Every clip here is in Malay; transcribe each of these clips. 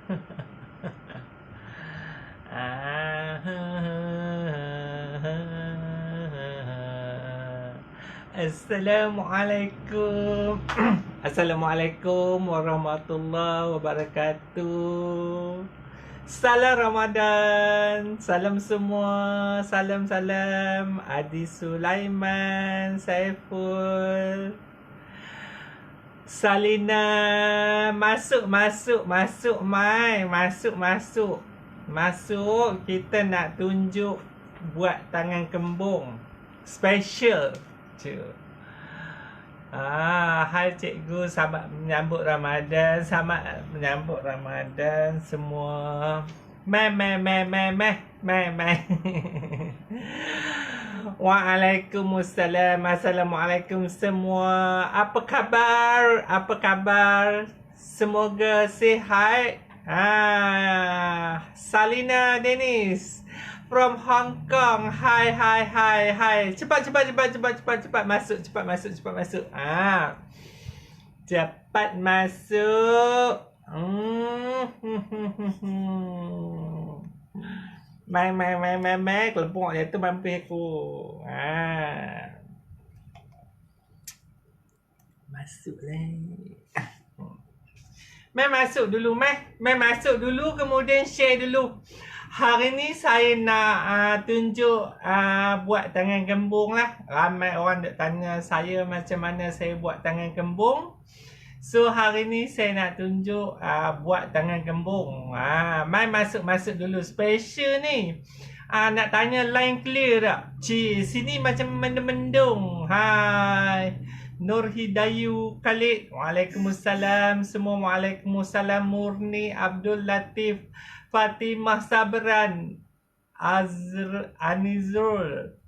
Assalamualaikum. Assalamualaikum warahmatullahi wabarakatuh. Salam Ramadan. Salam semua. Salam. Adi Sulaiman, Saiful, Salina. Masuk, Mai. Masuk. Kita nak tunjuk buat tangan kembung special. Hai cikgu, selamat menyambut Ramadan. Selamat menyambut Ramadan semua. Mai. Waalaikumsalam. Assalamualaikum semua. Apa khabar? Semoga sihat. Salina Dennis from Hong Kong. Hai. Cepat masuk. Cepat masuk. Mai. Kelompok dia tu mampir aku. Masuklah. Mai masuk dulu, kemudian share dulu. Hari ni saya nak tunjuk buat tangan kembung lah. Ramai orang nak tanya saya macam mana saya buat tangan kembung. So hari ni saya nak tunjuk buat tangan kembung. Mai masuk dulu. Special ni. Nak tanya line clear tak? Sini macam mendung. Hai. Nur Hidayu Khalid. Waalaikumsalam. Semua waalaikumsalam. Murni Abdul Latif. Fatimah Sabran. Anizul.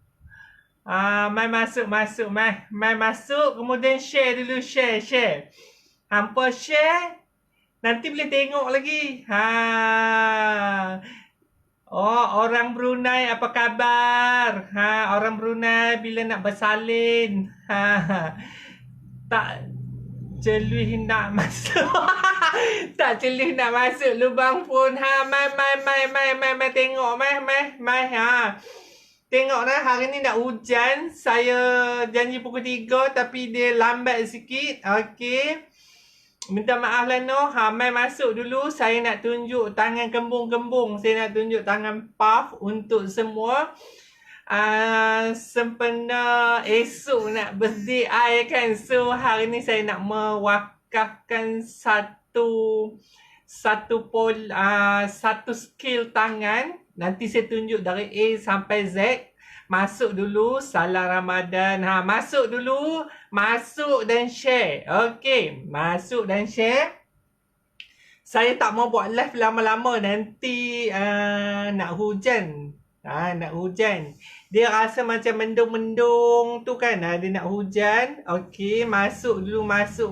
Mai masuk. Mai masuk. Kemudian share dulu. Share. Hampa share. Nanti boleh tengok lagi. Orang Brunei apa khabar? Orang Brunei bila nak bersalin. Tak celih nak masuk. Tak celih nak masuk lubang pun. Mai tengok. Mai. Tengok dah, hari ni nak hujan. Saya janji pukul 3 tapi dia lambat sikit. Okey. Minta maaf lah Mai masuk dulu. Saya nak tunjuk tangan kembung-kembung. Saya nak tunjuk tangan puff untuk semua. Sempena esok nak birthday I kan. So hari ni saya nak mewakafkan satu skill tangan. Nanti saya tunjuk dari A sampai Z. Masuk dulu. Salam Ramadan. Masuk dulu. Masuk dan share. Okey. Masuk dan share. Saya tak mau buat live lama-lama. Nanti nak hujan. Nak hujan. Dia rasa macam mendung-mendung tu kan. Dia nak hujan. Okey. Masuk dulu. Masuk.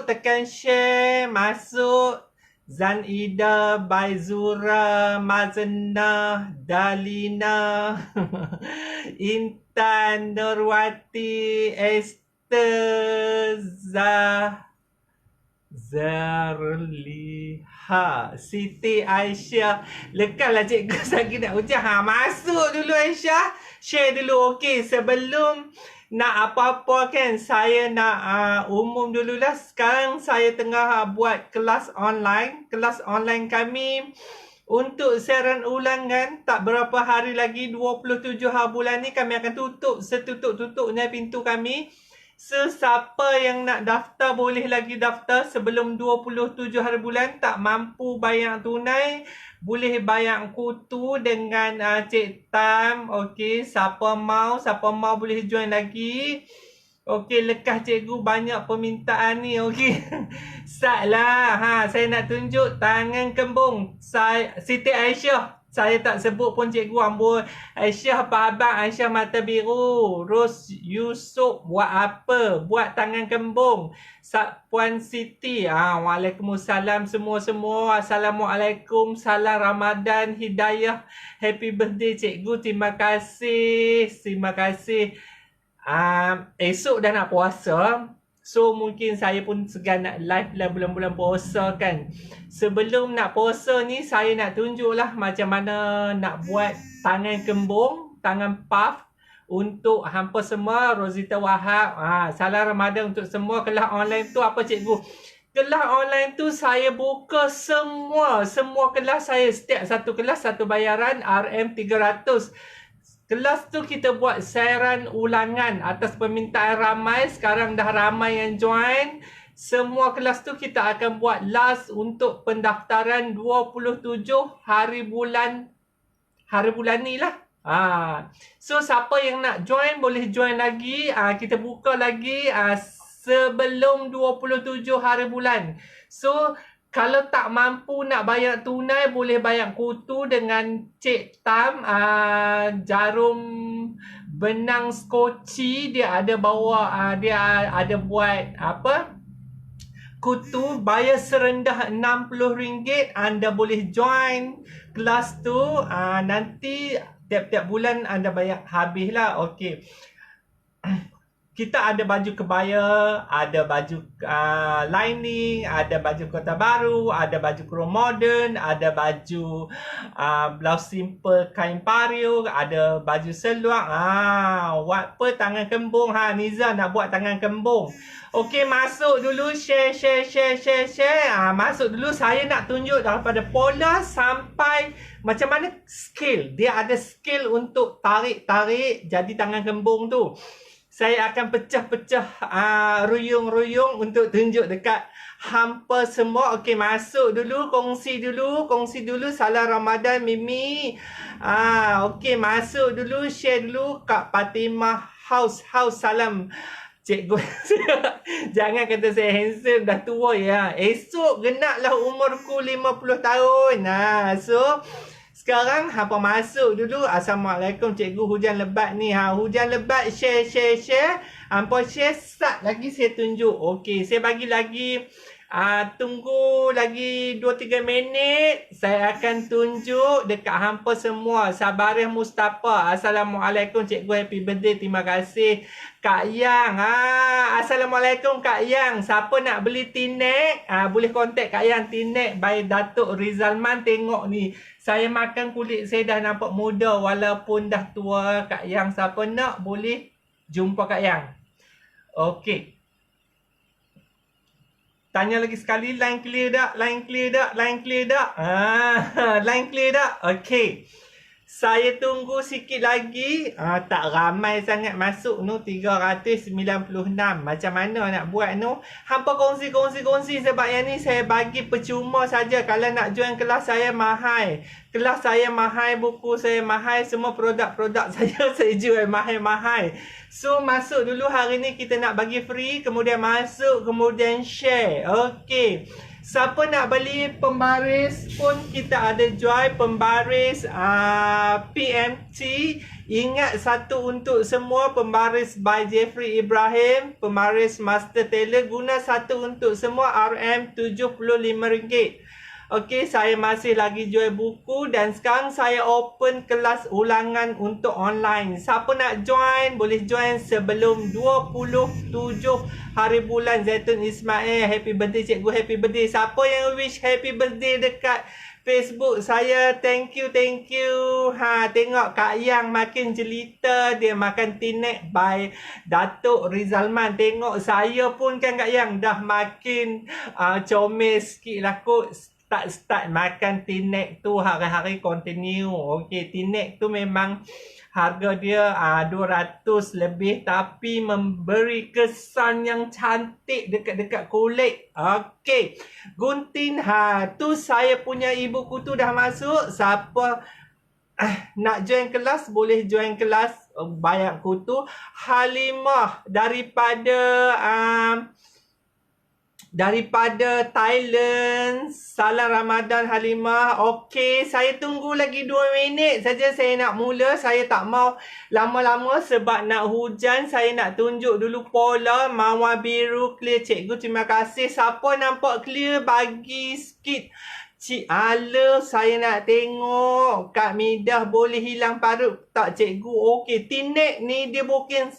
Tekan share. Masuk. Zanida, Baizura, Mazana, Dalina, Intan, Nurwati, Esther, Zarliha, Siti Aisyah. Lekallah cikgu lagi nak hujan. Masuk dulu Aisyah. Share dulu. Okey, sebelum nak apa-apa kan, saya nak umum dululah. Sekarang saya tengah buat kelas online. Kelas online kami untuk siaran ulangan. Tak berapa hari lagi, 27 hari bulan ni kami akan tutup. Setutup-tutupnya pintu kami. Siapa yang nak daftar boleh lagi daftar sebelum 27 hari bulan. Tak mampu bayar tunai, boleh bayar kutu dengan Cik Tam. Okey, siapa mau boleh join lagi. Okey, lekas cikgu banyak permintaan ni. Okey. Start lah. Saya nak tunjuk tangan kembung. Siti Aisyah. Saya tak sebut pun cikgu. Ambul Aisyah apa abang? Aisyah mata biru. Ros Yusuf buat apa? Buat tangan kembung. Puan Siti. Waalaikumsalam semua. Assalamualaikum. Salam Ramadan. Hidayah. Happy birthday cikgu. Terima kasih. Esok dah nak puasa. So mungkin saya pun segan nak live lah bulan-bulan puasa kan. Sebelum nak puasa ni saya nak tunjuk lah macam mana nak buat tangan kembung, tangan puff untuk hampa semua. Rozita Wahab, salam Ramadan untuk semua. Kelas online tu apa cikgu? Kelas online tu saya buka semua kelas saya. Setiap satu kelas satu bayaran RM300. Kelas tu kita buat siaran ulangan atas permintaan ramai. Sekarang dah ramai yang join. Semua kelas tu kita akan buat last untuk pendaftaran 27 hari bulan ni lah. So siapa yang nak join boleh join lagi. Kita buka lagi sebelum 27 hari bulan. So kalau tak mampu nak bayar tunai, boleh bayar kutu dengan Cik Tam. Jarum benang skoci dia ada bawa, dia ada buat apa, kutu. Bayar serendah RM60, anda boleh join kelas tu. Nanti tiap-tiap bulan anda bayar habis lah. Okey. Kita ada baju kebaya, ada baju lining, ada baju Kota Baru, ada baju Krom Modern, ada baju blouse simple kain pariu, ada baju seluar. Buat apa tangan kembung? Niza nak buat tangan kembung. Okey, masuk dulu, share. Masuk dulu, saya nak tunjuk daripada pola sampai macam mana skill. Dia ada skill untuk tarik-tarik jadi tangan kembung tu. Saya akan pecah-pecah ruyung-ruyung untuk tunjuk dekat hampa semua. Okey, masuk dulu, kongsi dulu. Salam Ramadan Mimi. Okey, masuk dulu, share dulu. Kak Fatimah House salam. Cikgu. Jangan kata saya handsome, dah tua ya. Esok genaplah umurku 50 tahun. So sekarang hampa masuk dulu. Assalamualaikum cikgu, hujan lebat ni. Hujan lebat, share. Hampa share, start lagi saya tunjuk. Okey, saya bagi lagi tunggu lagi 2-3 minit. Saya akan tunjuk dekat hampa semua. Sabariah Mustafa, Assalamualaikum cikgu, happy birthday. Terima kasih. Kak Yang, Assalamualaikum Kak Yang. Siapa nak beli tinek, boleh kontak Kak Yang. Tinek by Datuk Rizalman. Tengok ni, saya makan kulit saya dah nampak muda walaupun dah tua. Kak Yang, siapa nak boleh jumpa Kak Yang. Okey. Tanya lagi sekali, line clear tak? Line clear tak? Okey. Saya tunggu sikit lagi. Tak ramai sangat masuk nu, 396. Macam mana nak buat nu? Hampa kongsi. Sebab yang ni saya bagi percuma saja. Kalau nak join kelas saya mahal. Kelas saya mahal, buku saya mahal, semua produk-produk saya jual mahal-mahal. So masuk dulu, hari ni kita nak bagi free, kemudian masuk, kemudian share. Okey. Siapa nak beli pembaris pun kita ada jual pembaris PMT. Ingat, satu untuk semua, pembaris by Jeffrey Ibrahim, pembaris Master Tailor. Guna satu untuk semua, RM75. Okey, saya masih lagi jual buku dan sekarang saya open kelas ulangan untuk online. Siapa nak join, boleh join sebelum 27 hari bulan. Zaitun Ismail, happy birthday cikgu, happy birthday. Siapa yang wish happy birthday dekat Facebook saya, thank you. Tengok Kak Yang makin jelita, dia makan tinek by Datuk Rizalman. Tengok saya pun kan Kak Yang dah makin comel sikit lah kot. Start makan tinek tu hari-hari continue. Okey, tinek tu memang harga dia 200 lebih, tapi memberi kesan yang cantik dekat kulit. Okey, gunting tu saya punya ibu kutu dah masuk. Siapa nak join kelas boleh join kelas, bayar kutu. Halimah daripada Thailand. Salam Ramadan Halimah. Okey, saya tunggu lagi 2 minit saja, saya nak mula. Saya tak mau lama-lama sebab nak hujan. Saya nak tunjuk dulu pola. Mawar biru clear cikgu, terima kasih. Siapa nampak clear bagi sikit Cik Ala, saya nak tengok Kak Midah boleh hilang parut tak cikgu? Okey, Tinek ni dia bukan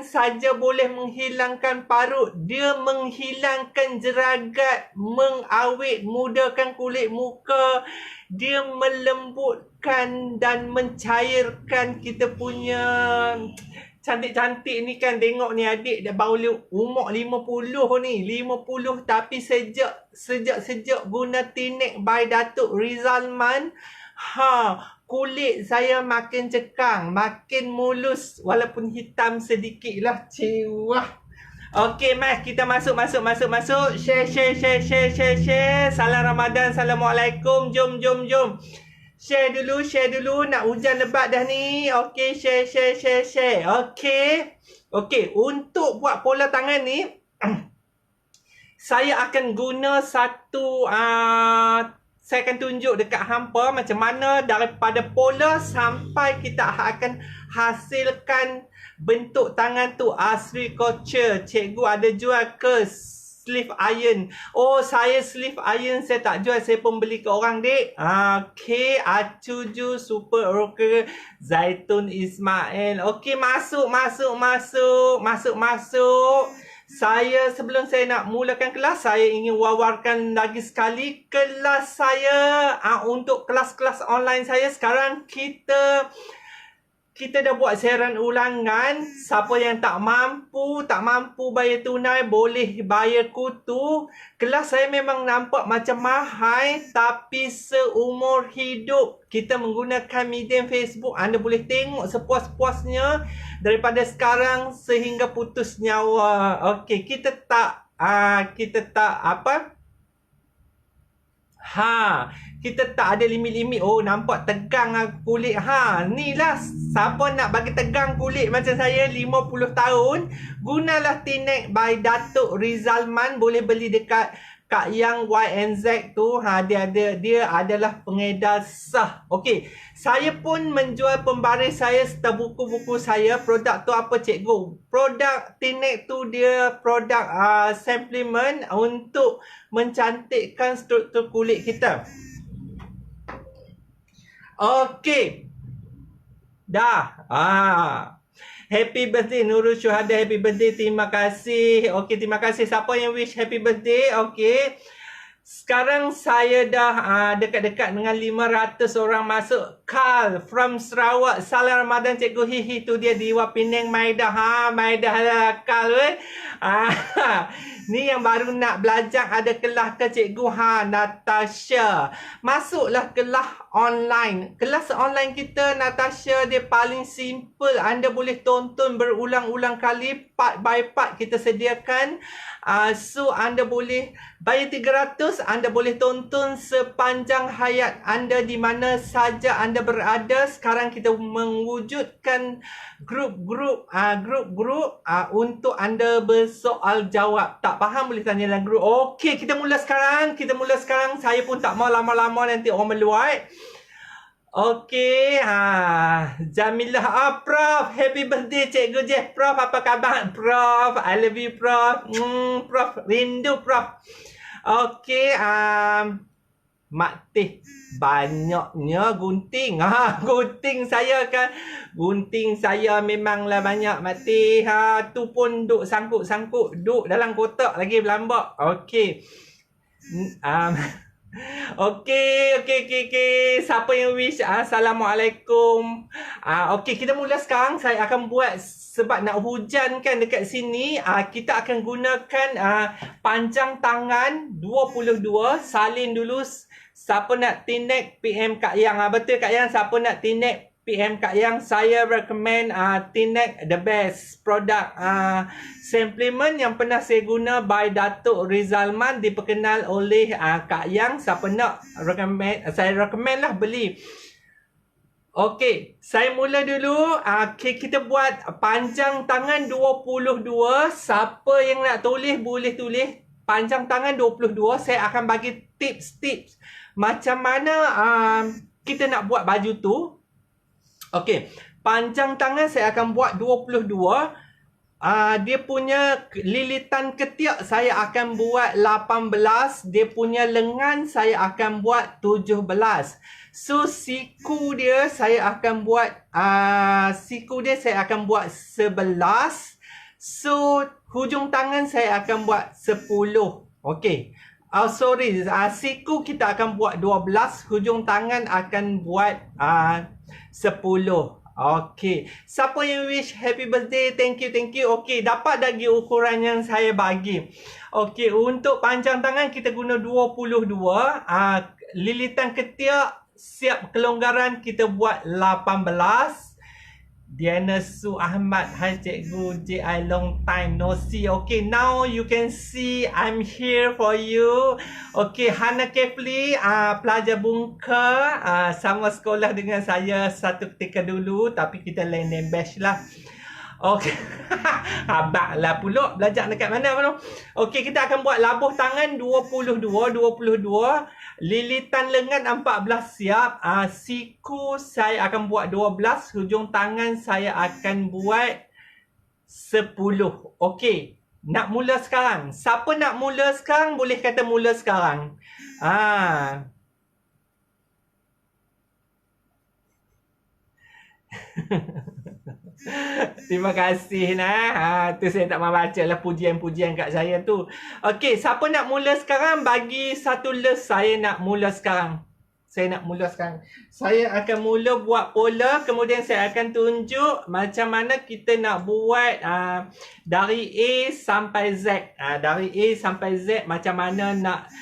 saja boleh menghilangkan parut, dia menghilangkan jeragat, mengawet mudakan kulit muka, dia melembutkan dan mencairkan kita punya cantik-cantik ni kan. Tengok ni adik dah baru umur 50 ni. 50 tapi sejak guna Tinek by Datuk Rizalman, kulit saya makin cekang, makin mulus walaupun hitam sedikit lah. Ciwah. Okey, mas, kita masuk. Share. Salam Ramadan. Assalamualaikum. Jom. Share dulu. Nak hujan lebat dah ni. Okey, share. Okey, untuk buat pola tangan ni, saya akan guna satu, saya akan tunjuk dekat hampa macam mana daripada pola sampai kita akan hasilkan bentuk tangan tu asli culture. Cikgu ada jual ke sleeve iron? Oh, saya sleeve iron saya tak jual, saya pun beli ke orang, dek. Okey, Acuju Super Rocker Zaitun Ismail. Okey, masuk. Saya sebelum saya nak mulakan kelas, saya ingin wawarkan lagi sekali kelas saya, untuk kelas-kelas online saya sekarang kita dah buat siaran ulangan. Siapa yang tak mampu bayar tunai, boleh bayar kutu. Kelas saya memang nampak macam mahal, tapi seumur hidup kita menggunakan medium Facebook, anda boleh tengok sepuas-puasnya daripada sekarang sehingga putus nyawa. Okey, kita tak kita tak ada limit-limit. Oh, nampak tegang kulit. Ni lah, siapa nak bagi tegang kulit macam saya 50 tahun, gunalah Tinek by Datuk Rizalman. Boleh beli dekat Kak Yang YNZ tu. Dia adalah pengedar sah. Okey, saya pun menjual pembaris saya serta buku-buku saya. Produk tu apa, cikgu? Produk Tinek tu dia produk supplement untuk mencantikkan struktur kulit kita. Okey, dah. Happy birthday Nurul Syuhada, happy birthday, terima kasih. Okey, terima kasih siapa yang wish happy birthday. Okey, sekarang saya dah dekat-dekat dengan 500 orang masuk. Carl from Sarawak, salam Ramadan cikgu. Hihi, tu dia Diwa Penang Maidah. Maidah lah Carl. Ni yang baru nak belajar, ada kelas ke cikgu? Natasha, masuklah kelas online. Kelas online kita, Natasha, dia paling simple. Anda boleh tonton berulang-ulang kali, part by part kita sediakan. So anda boleh bayar 300, anda boleh tonton sepanjang hayat anda di mana saja anda berada. Sekarang kita mewujudkan grup-grup untuk anda bersoal jawab. Tak faham boleh tanya dalam grup. Okey, kita mula sekarang. Saya pun tak mau lama-lama nanti orang meluat. Okey, Jamilah. Prof, happy birthday cikgu Jeff. Prof, apa khabar? Prof, I love you Prof. Prof, rindu Prof. Okey, Mak Teh, banyaknya gunting. Gunting saya kan. Gunting saya memanglah banyak, Mak Teh. Tu pun duk sangkut-sangkut. Duk dalam kotak lagi berlambak. Okey. Okey. Siapa yang wish? Assalamualaikum. Okey, kita mula sekarang. Saya akan buat, sebab nak hujan kan dekat sini, kita akan gunakan panjang tangan 22. Salin dulu. Siapa nak Tinek, PM Kak Yang. Betul Kak Yang, siapa nak Tinek, PM Kak Yang. Saya recommend Tinek, the best produk supplement yang pernah saya guna by Datuk Rizalman, diperkenal oleh Kak Yang. Siapa nak saya recommend lah beli. Okey, saya mula dulu. Kita buat panjang tangan 22. Siapa yang nak tulis boleh tulis panjang tangan 22. Saya akan bagi tips macam mana kita nak buat baju tu. Okey, panjang tangan saya akan buat 22. dia punya lilitan ketiak saya akan buat 18. Dia punya lengan saya akan buat 17. So siku dia saya akan buat 11. So hujung tangan saya akan buat 10. Okey. Sorry, siku kita akan buat 12, hujung tangan akan buat 10. Okey. Siapa yang wish happy birthday? Thank you. Okey, dapat lagi ukuran yang saya bagi. Okey, untuk panjang tangan kita guna 22. Lilitan ketiak siap kelonggaran kita buat 18. Diana Su Ahmad, hi cikgu, JI long time no see. Okay, now you can see I'm here for you. Okay, Hana Kefli, pelajar bungka, sama sekolah dengan saya satu ketika dulu, tapi kita lain batch lah. Okay, habak lah pula belajar dekat mana tu. Okay, kita akan buat labuh tangan 22. Lilitan lengan 14 siap. Siku saya akan buat 12. Hujung tangan saya akan buat 10. Okey. Nak mula sekarang? Siapa nak mula sekarang? Boleh kata mula sekarang. Terima kasih nah. Tu saya tak mau baca lah pujian-pujian kat saya tu. Okey, siapa nak mula sekarang? Bagi satu list saya nak mula sekarang. Saya akan mula buat pola, kemudian saya akan tunjuk macam mana kita nak buat dari A sampai Z. Dari A sampai Z macam mana nak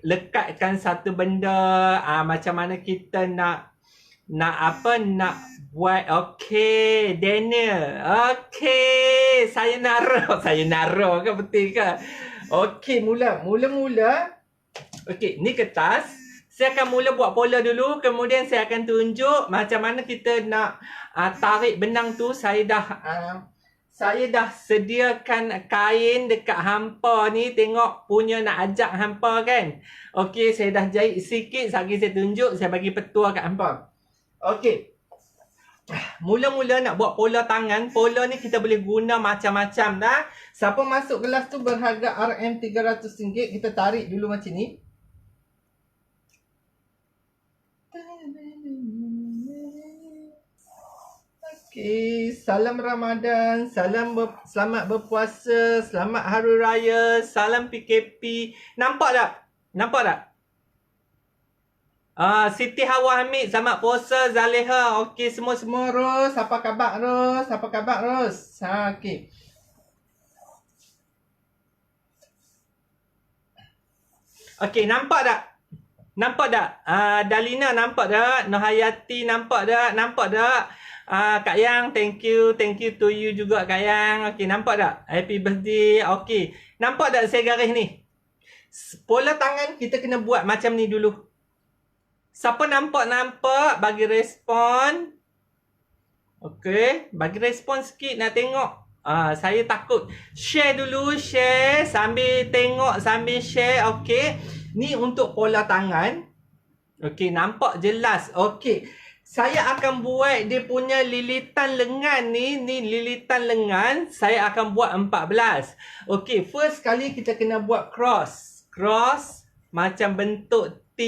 lekatkan satu benda, macam mana kita nak buat. Okey, Daniel. Okey, saya naruh ke betul ke? Okey, mula. Okey, ni kertas. Saya akan mula buat pola dulu, kemudian saya akan tunjuk macam mana kita nak tarik benang tu. Saya dah sediakan kain dekat hampa ni. Tengok punya nak ajak hampa kan. Okey, saya dah jahit sikit. Sekejap saya tunjuk, saya bagi petua kat hampa. Okey. Mula-mula nak buat pola tangan. Pola ni kita boleh guna macam-macam dah. Siapa masuk kelas tu berharga RM300. Kita tarik dulu macam ni. Okey, salam Ramadan, selamat berpuasa, selamat Hari Raya, salam PKP. Nampak tak? Siti Hawa Hamid, selamat puasa. Zaleha, okey, semua Ros. Apa khabar Ros? Okey. Okey, nampak tak? Dalina nampak tak? Nohayati nampak tak? Kak Yang, thank you to you juga Kak Yang. Okey, nampak tak? Happy birthday. Okey, nampak tak saya garis ni? Pola tangan kita kena buat macam ni dulu. Siapa nampak, bagi respon. Okey, bagi respon sikit nak tengok. Saya takut. Share dulu, sambil tengok, sambil share. Okey, ni untuk pola tangan. Okey, nampak jelas. Okey, saya akan buat dia punya lilitan lengan ni. Ni lilitan lengan. Saya akan buat 14. Okey, first kali kita kena buat cross. Cross macam bentuk T.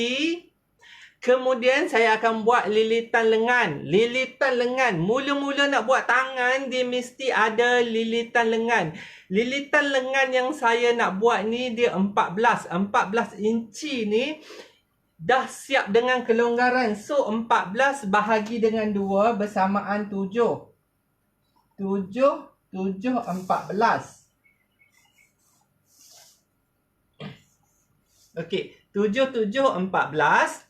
Kemudian saya akan buat lilitan lengan. Lilitan lengan. Mula-mula nak buat tangan, dia mesti ada lilitan lengan. Lilitan lengan yang saya nak buat ni, dia 14. 14 inci ni dah siap dengan kelonggaran. So, 14 bahagi dengan 2 bersamaan 7. 7, 14. Okey, 7, 14.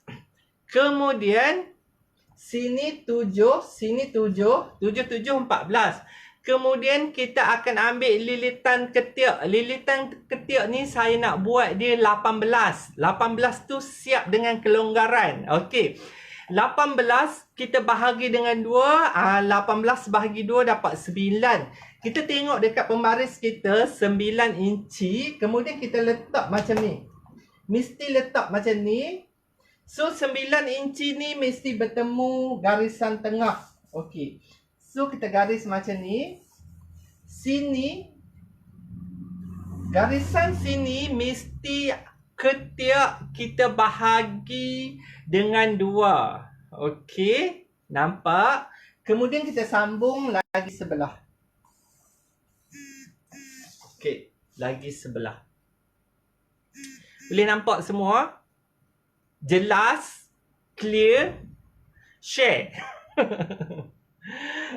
Kemudian sini 7, 14. Kemudian kita akan ambil lilitan ketiak. Lilitan ketiak ni saya nak buat dia 18. 18 tu siap dengan kelonggaran. Okey. 18 kita bahagi dengan 2. 18 bahagi 2 dapat 9. Kita tengok dekat pembaris kita 9 inci. Kemudian kita letak macam ni. Mesti letak macam ni. So, 9 inci ni mesti bertemu garisan tengah. Okey. So, kita garis macam ni. sini, garisan sini mesti ketiak kita bahagi dengan 2. Okey, nampak? Kemudian kita sambung lagi sebelah. Okey, lagi sebelah. Boleh nampak semua? Jelas? Clear? Share.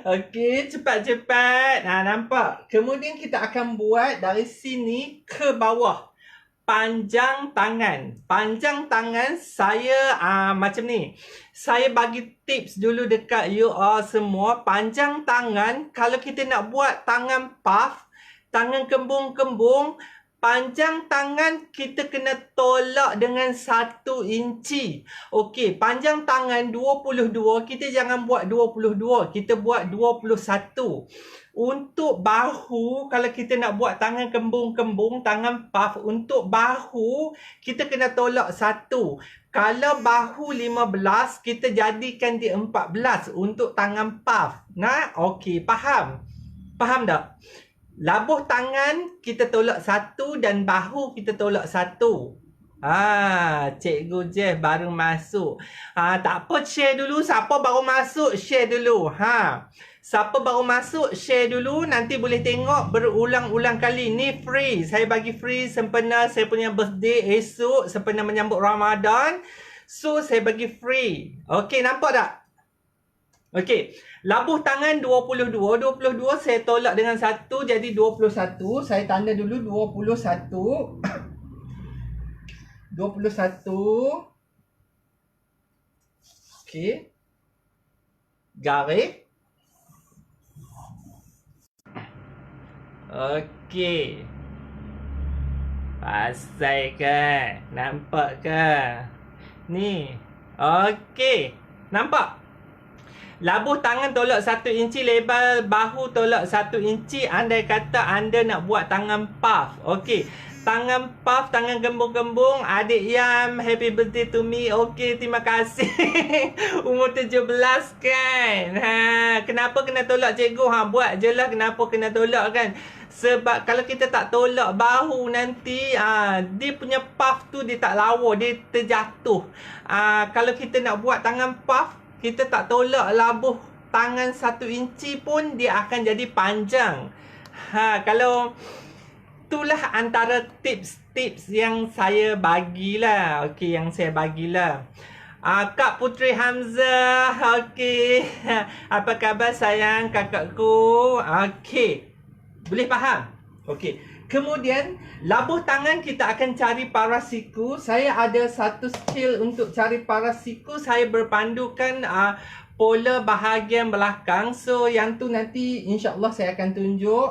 Okey, cepat-cepat. Nampak? Kemudian kita akan buat dari sini ke bawah. Panjang tangan. Panjang tangan saya macam ni. Saya bagi tips dulu dekat you all semua. Panjang tangan, kalau kita nak buat tangan puff, tangan kembung-kembung, panjang tangan kita kena tolak dengan 1 inci. Okey, panjang tangan 22, kita jangan buat 22, kita buat 21. Untuk bahu, kalau kita nak buat tangan kembung-kembung, tangan puff, untuk bahu, kita kena tolak 1. Kalau bahu 15, kita jadikan dia 14 untuk tangan puff. Nah, okey, faham? Faham tak? Labuh tangan kita tolak 1 dan bahu kita tolak 1. Cikgu Jeff baru masuk. Tak apa, share dulu. Siapa baru masuk, share dulu. Siapa baru masuk, share dulu. Nanti boleh tengok berulang-ulang kali. Ni free. Saya bagi free sempena saya punya birthday esok. Sempena menyambut Ramadan. So, saya bagi free. Okey, nampak tak? Okey. Labuh tangan 22. 22 saya tolak dengan 1 jadi 21. Saya tanda dulu 21. 21. Okey. Garis. Okey. Pasal ke? Nampak ke? Ni. Okey. Nampak? Labuh tangan tolak 1 inci, lebar bahu tolak 1 inci. Andai kata anda nak buat tangan puff. Okey. Tangan puff, tangan gembung-gembung. Adik Yam, happy birthday to me. Okey, terima kasih. Umur 17 kan. Kenapa kena tolak cikgu? Buat je lah kenapa kena tolak kan. Sebab kalau kita tak tolak bahu nanti, dia punya puff tu dia tak lawa, dia terjatuh. Kalau kita nak buat tangan puff, kita tak tolak labuh tangan 1 inci pun dia akan jadi panjang. Kalau itulah antara tips-tips yang saya bagilah. Okey, yang saya bagilah. Kak Putri Hamzah, okey. Apa khabar sayang kakakku? Okey. Boleh faham? Okey. Kemudian, labuh tangan kita akan cari parasiku. Saya ada satu skill untuk cari parasiku. Saya berpandukan pola bahagian belakang. So, yang tu nanti insyaAllah saya akan tunjuk.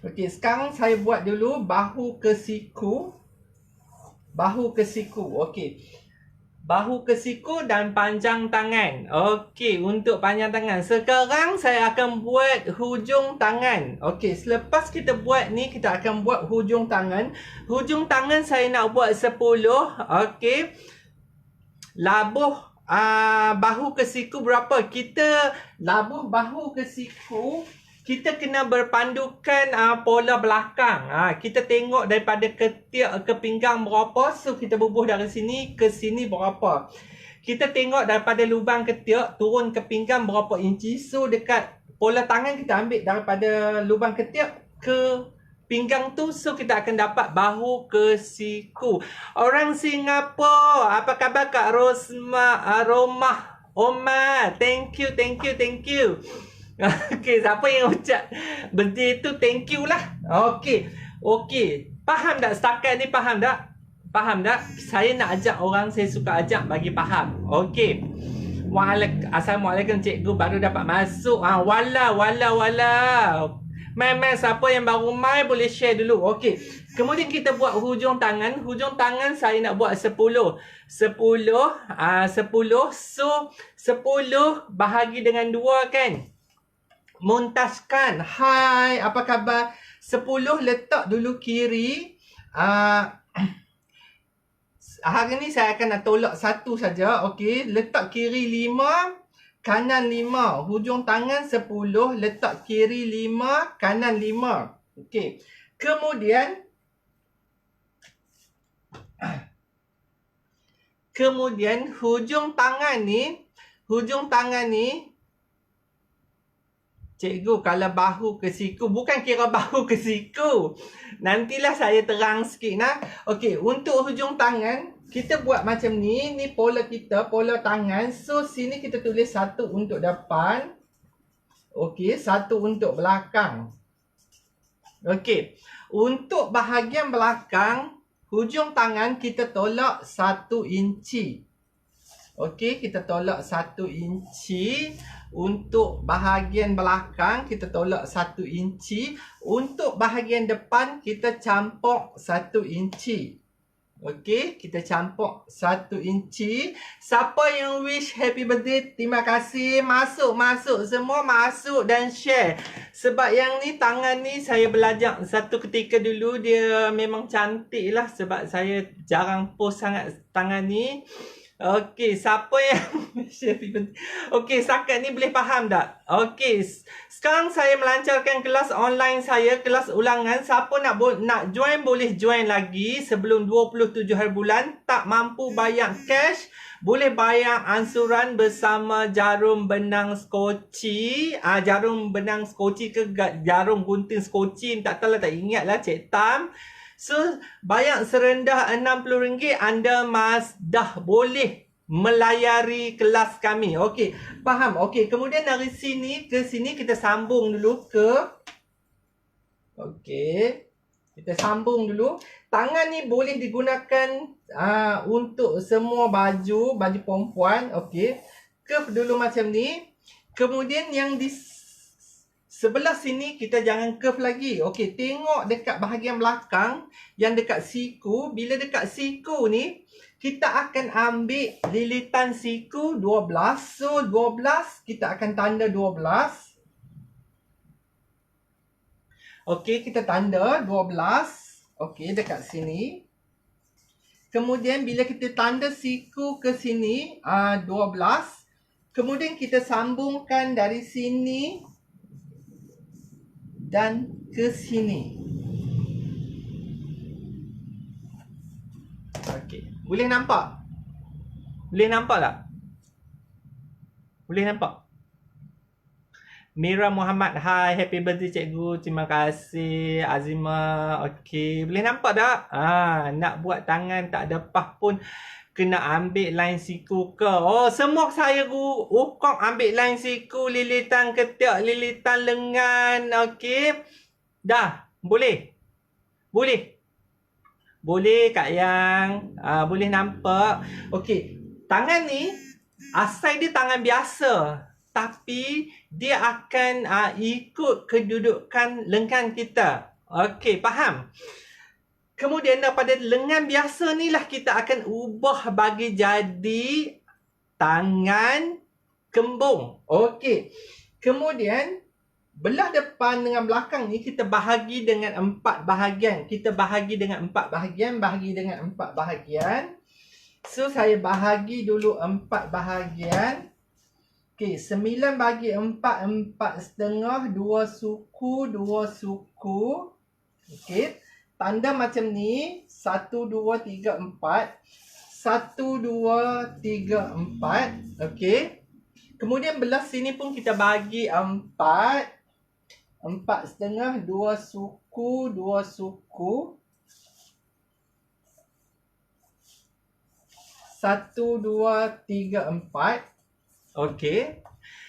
Okey, sekarang saya buat dulu bahu ke siku. Bahu ke siku. Okey. Bahu ke siku dan panjang tangan. Okey, untuk panjang tangan. Sekarang saya akan buat hujung tangan. Okey, selepas kita buat ni, kita akan buat hujung tangan. Hujung tangan saya nak buat 10. Okey. Labuh bahu ke siku berapa? Kita labuh bahu ke siku, kita kena berpandukan pola belakang. Kita tengok daripada ketiak ke pinggang berapa. So, kita bubuh dari sini ke sini berapa. Kita tengok daripada lubang ketiak turun ke pinggang berapa inci. So, dekat pola tangan kita ambil daripada lubang ketiak ke pinggang tu. So, kita akan dapat bahu ke siku. Orang Singapura, apa khabar Kak Romah? Omar, thank you. Okey, siapa yang ucap birthday tu, thank you lah. Okey. Faham tak setakat ni? Faham tak? Saya nak ajak orang, saya suka ajak bagi faham. Okey. Assalamualaikum cikgu, baru dapat masuk. Wala. Mai, siapa yang baru mai boleh share dulu. Okey. Kemudian kita buat hujung tangan. Hujung tangan saya nak buat 10. 10. So, 10 bahagi dengan 2 kan? Muntaskan. Hai, apa khabar? 10 letak dulu kiri. Hari ni saya akan nak tolak 1 saja. Okey, letak kiri 5. kanan 5. Hujung tangan 10, letak kiri 5, kanan 5. Okey. Kemudian hujung tangan ni cikgu kalau bahu ke siku, bukan kira bahu ke siku. Nantilah saya terang sikit nah. Okey, untuk hujung tangan kita buat macam ni. Ni pola kita, pola tangan. So sini kita tulis 1 untuk depan. Okey, 1 untuk belakang. Okey. Untuk bahagian belakang, hujung tangan kita tolak 1 inci. Okey, kita tolak 1 inci. Untuk bahagian belakang, kita tolak 1 inci. Untuk bahagian depan, kita campur 1 inci. Okey, kita campur 1 inci. Siapa yang wish happy birthday, terima kasih. Masuk. Semua masuk dan share. Sebab yang ni, tangan ni saya belajar satu ketika dulu. Dia memang cantik lah. Sebab saya jarang post sangat tangan ni. Okey, siapa yang okey, setakat ni boleh faham tak? Okey, sekarang saya melancarkan kelas online saya, kelas ulangan. Siapa nak join boleh join lagi sebelum 27 hari bulan. Tak mampu bayar cash, boleh bayar ansuran bersama jarum benang skoci. Jarum benang skoci ke jarum gunting skoci, tak tahu lah, tak ingat lah Cik Tam. So, bayar serendah RM60, anda dah boleh melayari kelas kami. Okey, faham? Okey, kemudian dari sini ke sini kita sambung dulu ke... Okey, kita sambung dulu. Tangan ni boleh digunakan untuk semua baju perempuan. Okey, curve dulu macam ni. Kemudian yang di sebelah sini kita jangan curve lagi. Okey, tengok dekat bahagian belakang yang dekat siku. Bila dekat siku ni, kita akan ambil lilitan siku 12. So, 12 kita akan tanda 12. Okey, kita tanda 12. Okey, dekat sini. Kemudian bila kita tanda siku ke sini 12. Kemudian kita sambungkan dari sini dan ke sini. Okey, boleh nampak? Boleh nampak tak? Boleh nampak? Mira Muhammad, hi, happy birthday cikgu. Terima kasih. Azima, okey. Boleh nampak tak? Nak buat tangan tak ada pah pun kena ambil line siku ke. Oh, semua saya ukur ambil line siku, lilitan ketiak, lilitan lengan. Okey. Dah, boleh. Boleh Kak Yang. Boleh nampak. Okey. Tangan ni asal dia tangan biasa, tapi dia akan ikut kedudukan lengan kita. Okey, faham? Kemudian daripada lengan biasa ni lah kita akan ubah bagi jadi tangan kembung. Okey. Kemudian belah depan dengan belakang ni kita bahagi dengan 4 bahagian. Kita bahagi dengan 4 bahagian. So saya bahagi dulu 4 bahagian. Okey, 9 bagi 4, 4,5, 2 suku, 2 suku. Okey. Tanda macam ni, 1, 2, 3, 4. 1, 2, 3, 4. Okey. Kemudian belah sini pun kita bagi 4. 4,5, 2 suku, 2 suku. 1, 2, 3, 4. Okey.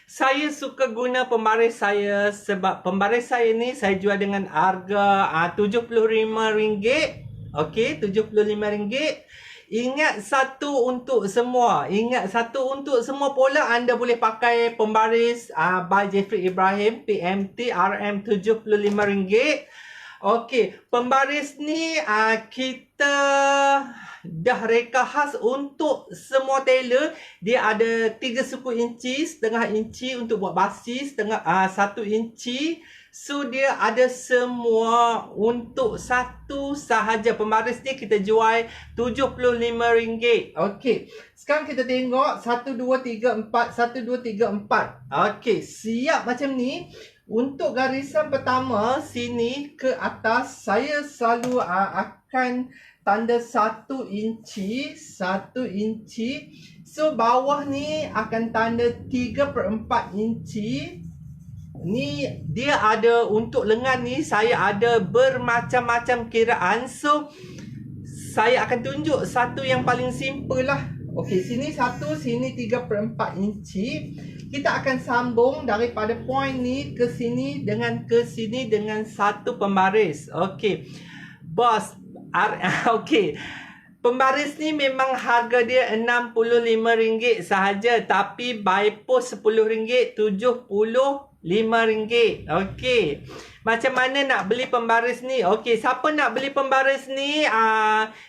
Saya suka guna pembaris saya sebab pembaris saya ni saya jual dengan harga RM75. Okey, RM75. Ingat satu untuk semua. Pola anda boleh pakai pembaris by Jeffrey Ibrahim PMT RM75. Okey, pembaris ni kita dah reka khas untuk semua tailor. Dia ada 3 suku inci, setengah inci untuk buat basi, 1 inci, So dia ada semua untuk satu sahaja. Pembaris ni kita jual RM75. Okey. Sekarang kita tengok 1 2 3 4 1 2 3 4. Okey, siap macam ni. Untuk garisan pertama sini ke atas saya selalu akan tanda 1 inci, 1 inci. So bawah ni akan tanda 3/4 inci. Ni dia ada untuk lengan ni saya ada bermacam-macam kiraan. So saya akan tunjuk satu yang paling simple lah. Okey, sini 1, sini 3/4 inci. Kita akan sambung daripada point ni ke sini dengan satu pembaris. Okey. Bos, okey. Pembaris ni memang harga dia RM65 sahaja, tapi by post RM10, RM75. Okey. Macam mana nak beli pembaris ni? Okey, siapa nak beli pembaris ni?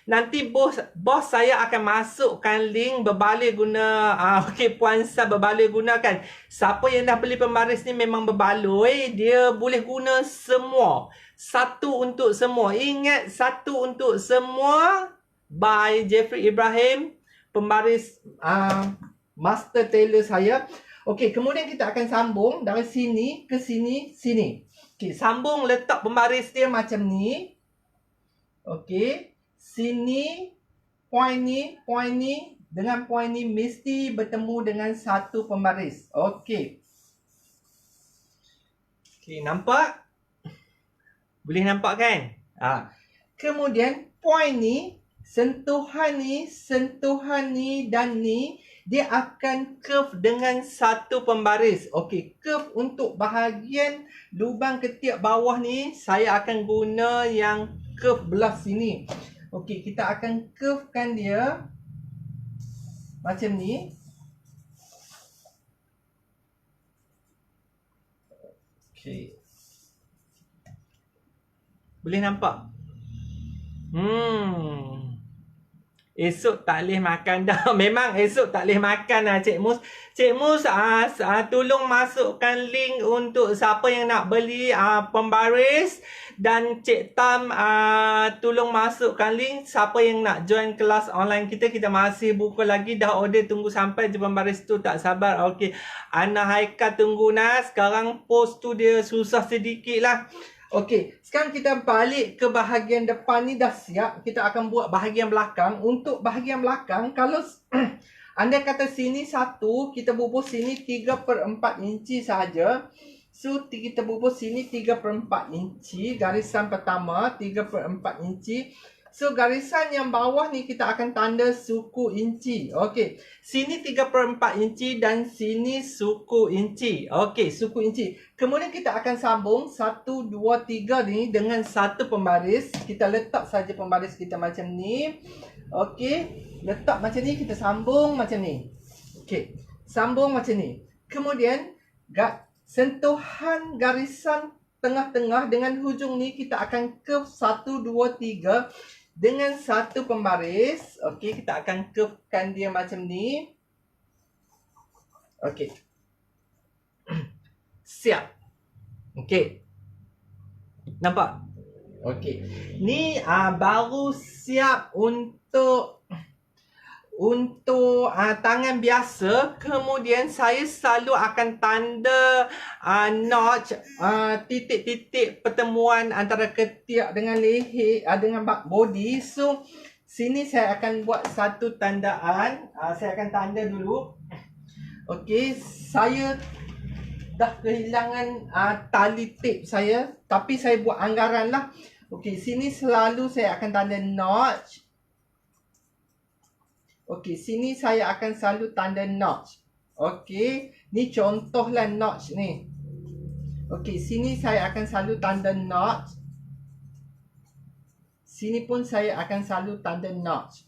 Nanti bos saya akan masukkan link berbaloi guna. Okey, Puan Sa berbaloi gunakan. Siapa yang dah beli pembaris ni memang berbaloi, dia boleh guna semua. Satu untuk semua. Ingat, satu untuk semua. By Jeffrey Ibrahim, pembaris master tailor saya. Okey, kemudian kita akan sambung dari sini ke sini, sini. Okey, sambung letak pembaris dia macam ni. Okey, sini point ni dengan point ni mesti bertemu dengan satu pembaris. Okey. Okey, nampak? Boleh nampak kan? Kemudian point ni, sentuhan ni dan ni dia akan curve dengan satu pembaris. Okey, curve untuk bahagian lubang ketiak bawah ni saya akan guna yang curve belah sini. Okey, kita akan curvekan dia macam ni. Okey. Boleh nampak? Esok tak boleh makan dah. Memang esok tak boleh makan lah Cik Mus. Cik Mus tolong masukkan link untuk siapa yang nak beli pembaris. Dan Cik Tam tolong masukkan link siapa yang nak join kelas online kita. Kita masih buka lagi. Dah order, tunggu sampai je pembaris tu, tak sabar. Okey, Ana Haikal tunggu Nas. Sekarang post tu dia susah sedikit lah. Okey, sekarang kita balik ke bahagian depan ni dah siap. Kita akan buat bahagian belakang. Untuk bahagian belakang, kalau anda kata sini 1, kita bubuh sini 3/4 inci sahaja. So, kita bubuh sini 3/4 inci. Garisan pertama 3/4 inci. So, garisan yang bawah ni kita akan tanda suku inci. Okey, sini 3/4 inci dan sini suku inci. Okey, suku inci. Kemudian kita akan sambung 1, 2, 3 ni dengan satu pembaris. Kita letak saja pembaris kita macam ni. Okey, letak macam ni, kita sambung macam ni. Okey, sambung macam ni. Kemudian, sentuhan garisan tengah-tengah dengan hujung ni kita akan curve 1, 2, 3 dengan satu pembaris. Okey, kita akan curvekan dia macam ni. Okey. Siap. Okey. Nampak? Okey. Ni baru siap untuk tangan biasa. Kemudian saya selalu akan tanda notch, titik-titik pertemuan antara ketiak dengan leher, dengan body. So sini saya akan buat satu tandaan. Saya akan tanda dulu. Okey, saya dah kehilangan tali tape saya, tapi saya buat anggaran lah. Okey, sini selalu saya akan tanda notch. Okey, sini saya akan selalu tanda notch. Okey, ni contohlah notch ni. Okey, sini saya akan selalu tanda notch. Sini pun saya akan selalu tanda notch.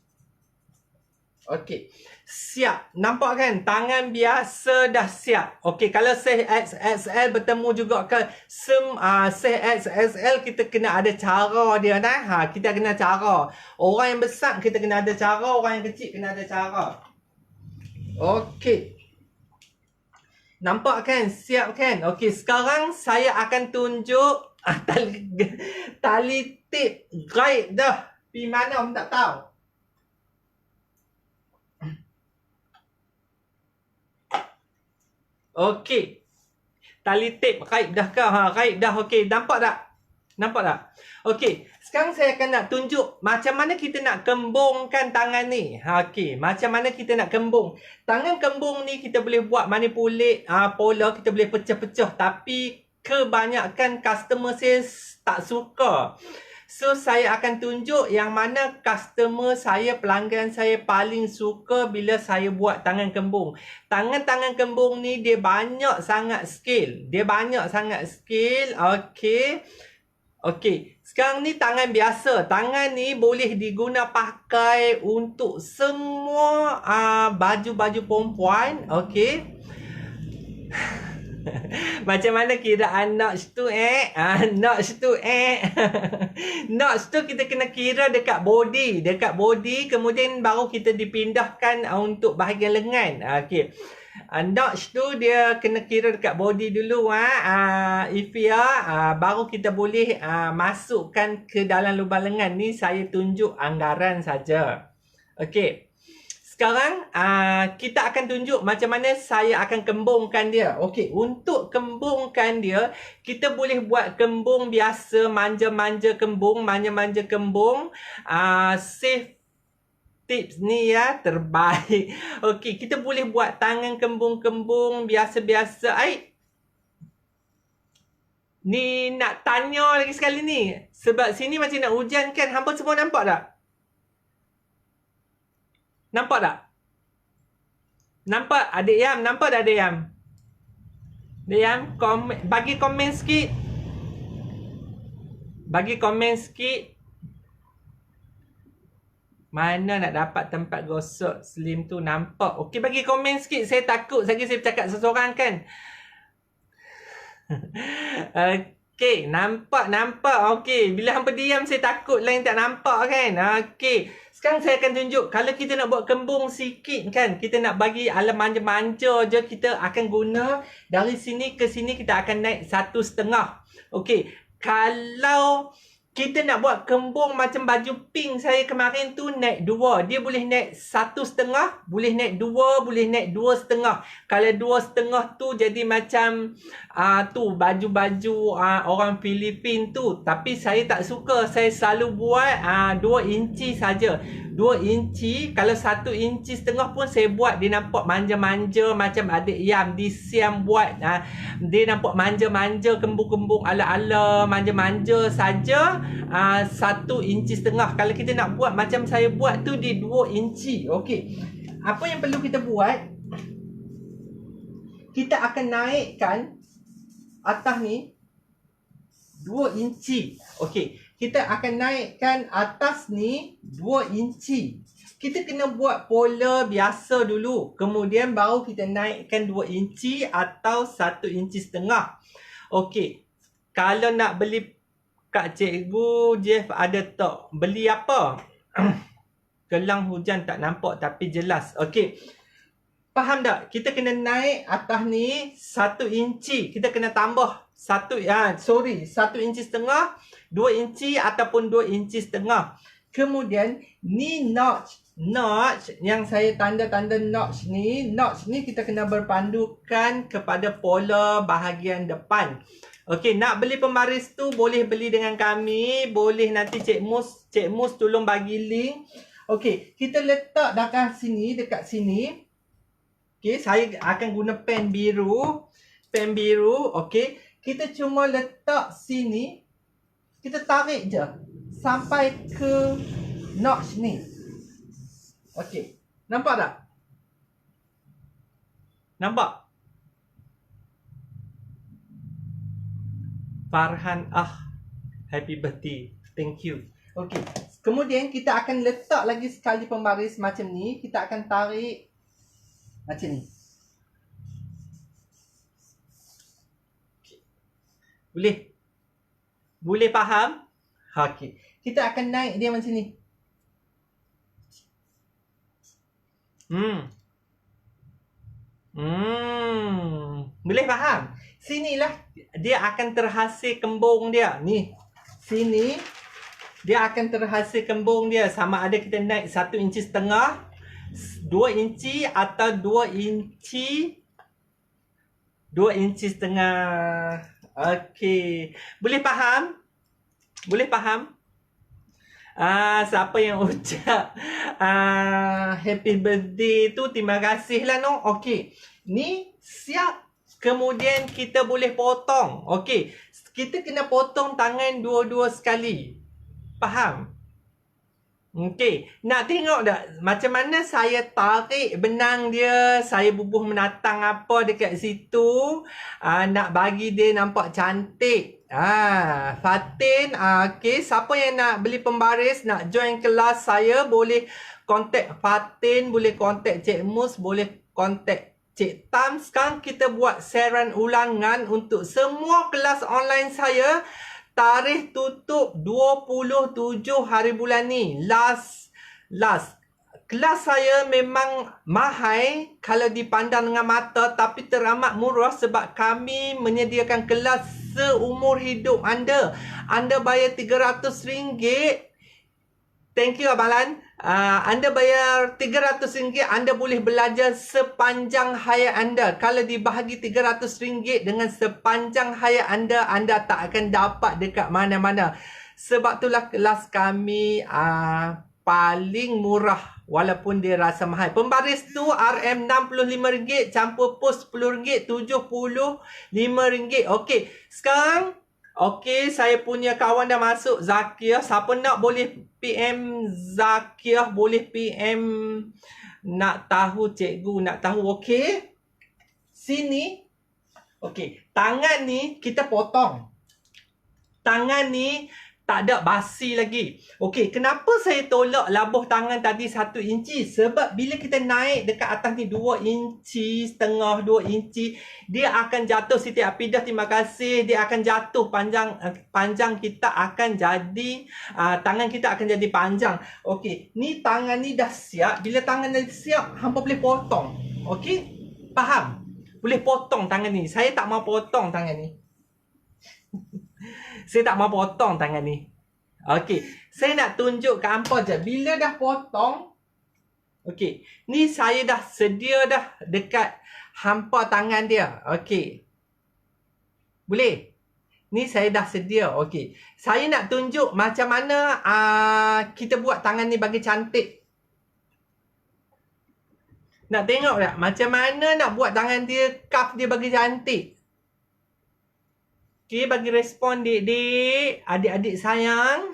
Okey, siap. Nampak kan? Tangan biasa dah siap. Okey, kalau size XXL bertemu juga ke size XXL, kita kena ada cara dia dah. Kita kena cara. Orang yang besar kita kena ada cara, orang yang kecil kena ada cara. Okey. Nampak kan? Siap kan? Okey, sekarang saya akan tunjuk tali tip gaib dah. Pergi mana orang tak tahu. Okey. Tali tip gaib dah kau. Gaib dah. Okey, nampak tak? Nampak tak? Okey, sekarang saya akan nak tunjuk macam mana kita nak kembungkan tangan ni. Okey, macam mana kita nak kembung. Tangan kembung ni kita boleh buat manipulate pola, kita boleh pecah-pecah. Tapi kebanyakan customer saya tak suka. So, saya akan tunjuk yang mana customer saya, pelanggan saya paling suka bila saya buat tangan kembung. Tangan-tangan kembung ni dia banyak sangat skill. Dia banyak sangat skill. Okey. Okey, sekarang ni tangan biasa. Tangan ni boleh diguna pakai untuk semua baju-baju perempuan. Okey. Macam mana kiraan notch tu notch tu notch tu kita kena kira dekat body. Dekat body kemudian baru kita dipindahkan untuk bahagian lengan. Okey. Notch tu dia kena kira dekat body dulu baru kita boleh masukkan ke dalam lubang lengan. Ni saya tunjuk anggaran saja. Okey. Sekarang kita akan tunjuk macam mana saya akan kembungkan dia. Okey, untuk kembungkan dia, kita boleh buat kembung biasa, manja-manja kembung, manja-manja kembung. Safe tips ni ya, terbaik. Okey, kita boleh buat tangan kembung-kembung biasa-biasa. Ni nak tanya lagi sekali ni. Sebab sini macam nak hujan kan. Hampa semua nampak tak? Nampak tak? Nampak Adik Yam? Nampak tak Adik Yam? Adik Yam, bagi komen sikit. Bagi komen sikit. Mana nak dapat tempat gosok slim tu nampak. Okey, bagi komen sikit. Saya takut lagi saya bercakap seseorang kan. Okey, nampak. Okey, bila hampa diam saya takut lain tak nampak kan. Okey. Sekarang saya akan tunjuk. Kalau kita nak buat kembung sikit kan, kita nak bagi ala manja-manja je, kita akan guna dari sini ke sini kita akan naik 1.5. Okey. Kalau kita nak buat kembung macam baju pink saya kemarin tu naik 2. Dia boleh naik 1.5, boleh naik 2, boleh naik 2.5. Kalau 2.5 tu jadi macam tu baju-baju orang Filipin tu. Tapi saya tak suka. Saya selalu buat 2 inci saja. 2 inci, kalau 1 inci setengah pun saya buat dia nampak manja-manja macam Adik Yam di Siam buat. Dia nampak manja-manja, kembung-kembung ala-ala manja-manja saja. 1 inci setengah. Kalau kita nak buat macam saya buat tu di 2 inci. Okey. Apa yang perlu kita buat? Kita akan naikkan atas ni 2 inci. Okey. Kita akan naikkan atas ni 2 inci. Kita kena buat pola biasa dulu. Kemudian baru kita naikkan 2 inci atau 1 inci setengah. Okey. Kalau nak beli Kak Cikgu Jeff ada tak? Beli apa? Gelang hujan tak nampak tapi jelas. Okey. Faham tak? Kita kena naik atas ni 1 inci. Kita kena tambah 1 inci setengah, 2 inci ataupun 2 inci setengah. Kemudian ni notch yang saya tanda-tanda notch ni kita kena berpandukan kepada pola bahagian depan. Okey, nak beli pembaris tu boleh beli dengan kami, boleh nanti Cik Mus tolong bagi link. Okey, kita letak dekat sini. Okey, saya akan guna pen biru. Okey, kita cuma letak sini. Kita tarik je sampai ke notch ni. Okey, nampak tak? Nampak? Farhan happy birthday. Thank you. Okey. Kemudian kita akan letak lagi sekali pembaris macam ni. Kita akan tarik macam ni. Okay. Boleh faham? Okey. Kita akan naik dia macam ni. Boleh faham? Sinilah dia akan terhasil kembung dia. Ni. Sini dia akan terhasil kembung dia. Sama ada kita naik 1,5 inci, 2 inci atau 2 inci 2 inci setengah. Okey. Boleh faham? Boleh faham? Siapa yang ucap happy birthday tu, terima kasih lah no. Okey. Ni siap. Kemudian kita boleh potong. Okey. Kita kena potong tangan dua-dua sekali. Faham? Okey, nak tengok tak macam mana saya tarik benang dia, saya bubuh menatang apa dekat situ, nak bagi dia nampak cantik. Fatin, okey, siapa yang nak beli pembaris, nak join kelas saya, boleh kontak Fatin, boleh kontak Cik Mus, boleh kontak Cik Tam. Sekarang kita buat siaran ulangan untuk semua kelas online saya. Tarikh tutup 27 hari bulan ni. Last. Kelas saya memang mahal kalau dipandang dengan mata, tapi teramat murah sebab kami menyediakan kelas seumur hidup anda. Anda bayar RM300. Thank you Abang Lan. Anda bayar RM300, anda boleh belajar sepanjang hayat anda. Kalau dibahagi RM300 dengan sepanjang hayat anda, anda tak akan dapat dekat mana-mana. Sebab itulah kelas kami paling murah walaupun dia rasa mahal. Pembaris tu RM65 campur pos RM10, RM75. Okey, sekarang okey, saya punya kawan dah masuk, Zakiah. Siapa nak boleh PM Zakiah, boleh PM nak tahu cikgu, nak tahu. Okey. Sini. Okey, tangan ni kita potong. Tangan ni tak ada basi lagi. Okey, kenapa saya tolak labuh tangan tadi 1 inci? Sebab bila kita naik dekat atas ni 2 inci setengah, 2 inci, dia akan jatuh. Siti Apidah, terima kasih. Dia akan jatuh, panjang kita akan jadi, tangan kita akan jadi panjang. Okey, ni tangan ni dah siap. Bila tangan dah siap, hampa boleh potong. Okey? Faham? Boleh potong tangan ni. Saya tak mau potong tangan ni. Saya tak mau potong tangan ni. Okey, saya nak tunjuk ke hampa je. Bila dah potong, okey, ni saya dah sedia dah dekat hampa tangan dia. Okey. Boleh? Ni saya dah sedia. Okey. Saya nak tunjuk macam mana kita buat tangan ni bagi cantik. Nak tengok tak macam mana nak buat tangan dia, cuff dia bagi cantik? Okey, bagi respon dik-dik, adik-adik sayang.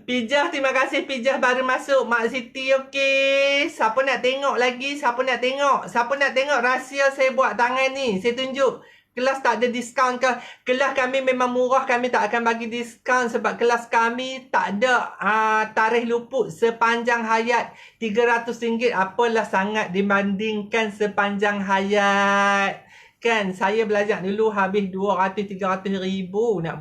Pijah, terima kasih Pijah baru masuk. Mak Siti, okey. Siapa nak tengok lagi? Siapa nak tengok? Siapa nak tengok rahsia saya buat tangan ni? Saya tunjuk. Kelas tak ada diskaun ke? Kelas kami memang murah, kami tak akan bagi diskaun sebab kelas kami tak ada tarikh luput sepanjang hayat. RM300 apalah sangat dibandingkan sepanjang hayat. Kan saya belajar dulu habis 200-300 ribu nak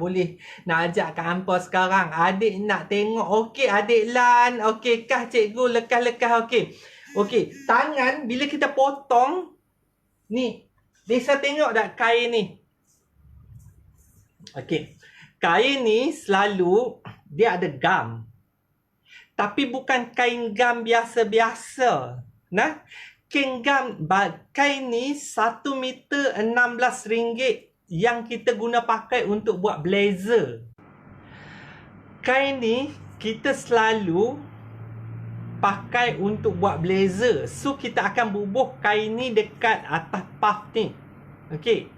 ajak kat hampa sekarang. Adik nak tengok. Okey adik Lan. Okey kah cikgu lekas-lekas. Okey. Okey, tangan bila kita potong ni, bisa tengok tak kain ni? Okey. Kain ni selalu dia ada gam. Tapi bukan kain gam biasa-biasa. Nah, kain ni 1 meter RM16 yang kita guna pakai untuk buat blazer. Kain ni kita selalu pakai untuk buat blazer. So kita akan bubuh kain ni dekat atas puff ni. Okey.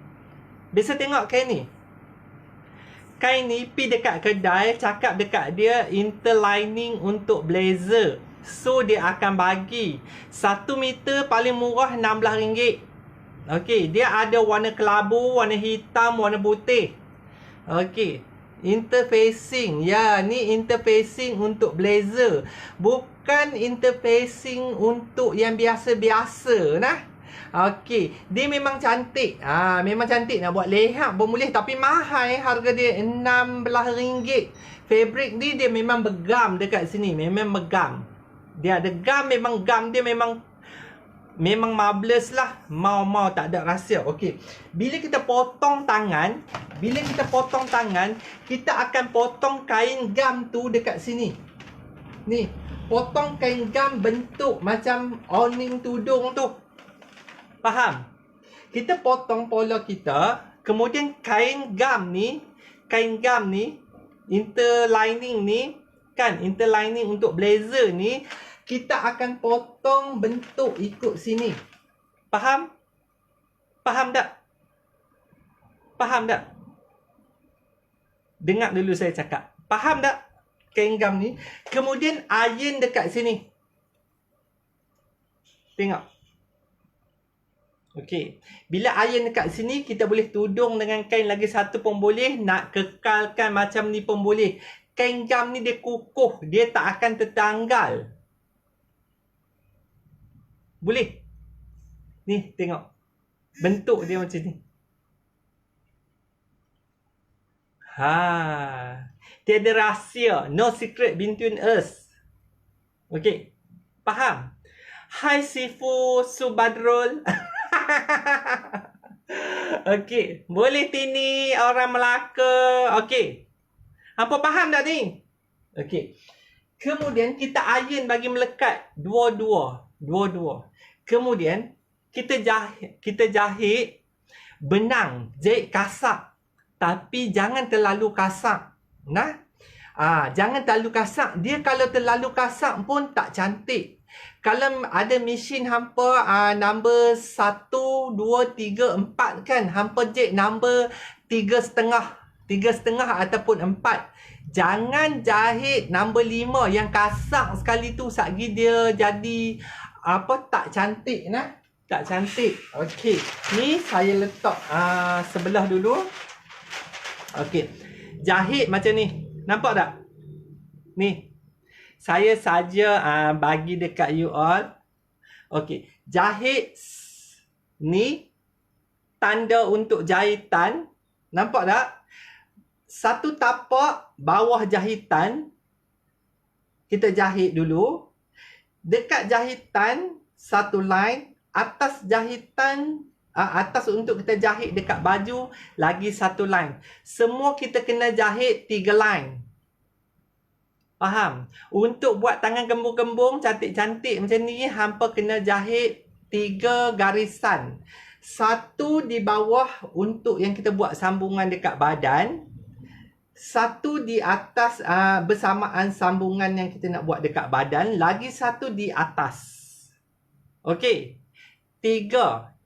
Bisa tengok kain ni. Kain ni pi dekat kedai, cakap dekat dia interlining untuk blazer. So dia akan bagi 1 meter paling murah RM16. Okey, dia ada warna kelabu, warna hitam, warna putih. Okey, interfacing. Ya, ni interfacing untuk blazer. Bukan interfacing untuk yang biasa-biasa nah. Okey, dia memang cantik. Memang cantik, nak buat leher pun boleh, tapi mahal. Harga dia RM16. Fabric ni dia memang bergam dekat sini, memang bergam. Dia ada gam, memang gam dia memang memang marvelous lah. Mau tak ada rahsia. Okey. Bila kita potong tangan, kita akan potong kain gam tu dekat sini. Ni, potong kain gam bentuk macam awning tudung tu. Faham? Kita potong pola kita, kemudian kain gam ni, interlining ni, kan, interlining untuk blazer ni, kita akan potong bentuk ikut sini. Faham? Faham tak? Faham tak? Dengar dulu saya cakap. Faham tak? Kain gam ni. Kemudian iron dekat sini. Tengok. Okey. Bila iron dekat sini, kita boleh tudung dengan kain lagi satu pun boleh. Nak kekalkan macam ni pun boleh. Kain gam ni dia kukuh. Dia tak akan tertanggal. Boleh. Ni, tengok. Bentuk dia macam ni. Tiada rahsia. No secret between us. Okey. Faham? Hai Sifu Subadrul. Okey. Boleh Tini orang Melaka. Okey. Hampa faham tak ni? Okey. Kemudian kita iron bagi melekat dua-dua. Kemudian kita jahit benang, jahit kasar. Tapi jangan terlalu kasar. Nah. Jangan terlalu kasar. Dia kalau terlalu kasar pun tak cantik. Kalau ada mesin hampa number 1, 2, 3, 4 kan, hampa jahit number 3.5 ataupun 4. Jangan jahit number 5 yang kasar sekali tu, satgi dia jadi tak cantik nah. Tak cantik. Okey. Ni saya letak sebelah dulu. Okey. Jahit macam ni. Nampak tak? Ni. Saya saja bagi dekat you all. Okey. Jahit ni tanda untuk jahitan. Nampak tak? Satu tapak bawah jahitan. Kita jahit dulu. Dekat jahitan satu line. Atas jahitan, atas untuk kita jahit dekat baju, lagi satu line. Semua kita kena jahit 3 line. Faham? Untuk buat tangan gembung-gembung, cantik-cantik macam ni, hampa kena jahit 3 garisan. Satu di bawah untuk yang kita buat sambungan dekat badan. Satu di atas bersamaan sambungan yang kita nak buat dekat badan. Lagi satu di atas. Okey. 3.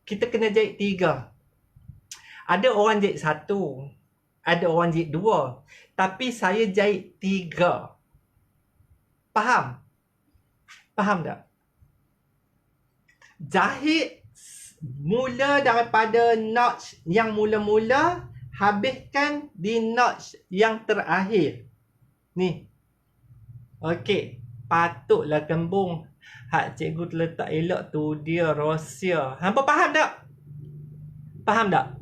Kita kena jahit 3. Ada orang jahit 1. Ada orang jahit 2. Tapi saya jahit 3. Faham? Faham tak? Jahit mula daripada notch yang mula-mula, habiskan di notch yang terakhir. Ni. Okey. Patutlah kembung. Hak cikgu terletak elok tu dia rahsia. Hampa faham tak? Faham tak?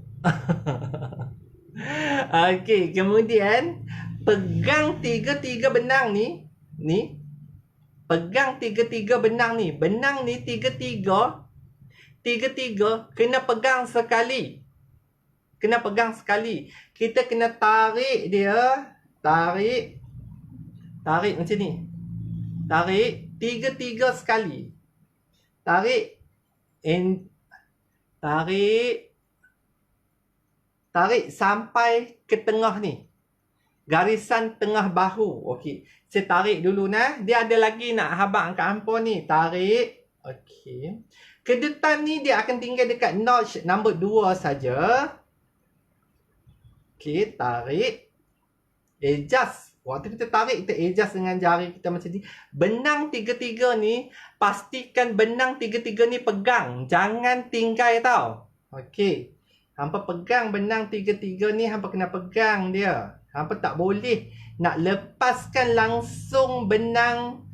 Okey, kemudian pegang tiga-tiga benang ni. Ni. Pegang tiga-tiga benang ni. Benang ni tiga-tiga kena pegang sekali. Kena pegang sekali. Kita kena tarik dia. Tarik macam ni. Tarik tiga-tiga sekali. Tarik sampai ke tengah ni. Garisan tengah bahu. Okey. Saya tarik dulu nah. Dia ada lagi nak habang kat hampa ni. Tarik. Okey. Kedutan ni dia akan tinggal dekat notch number 2 saja. Okey, tarik. Adjust. Waktu kita tarik, kita adjust dengan jari kita macam ni. Benang tiga-tiga ni, pastikan benang tiga-tiga ni pegang. Jangan tinggal tau. Okey. Hampa pegang benang tiga-tiga ni, hampa kena pegang dia. Hampa tak boleh nak lepaskan langsung benang.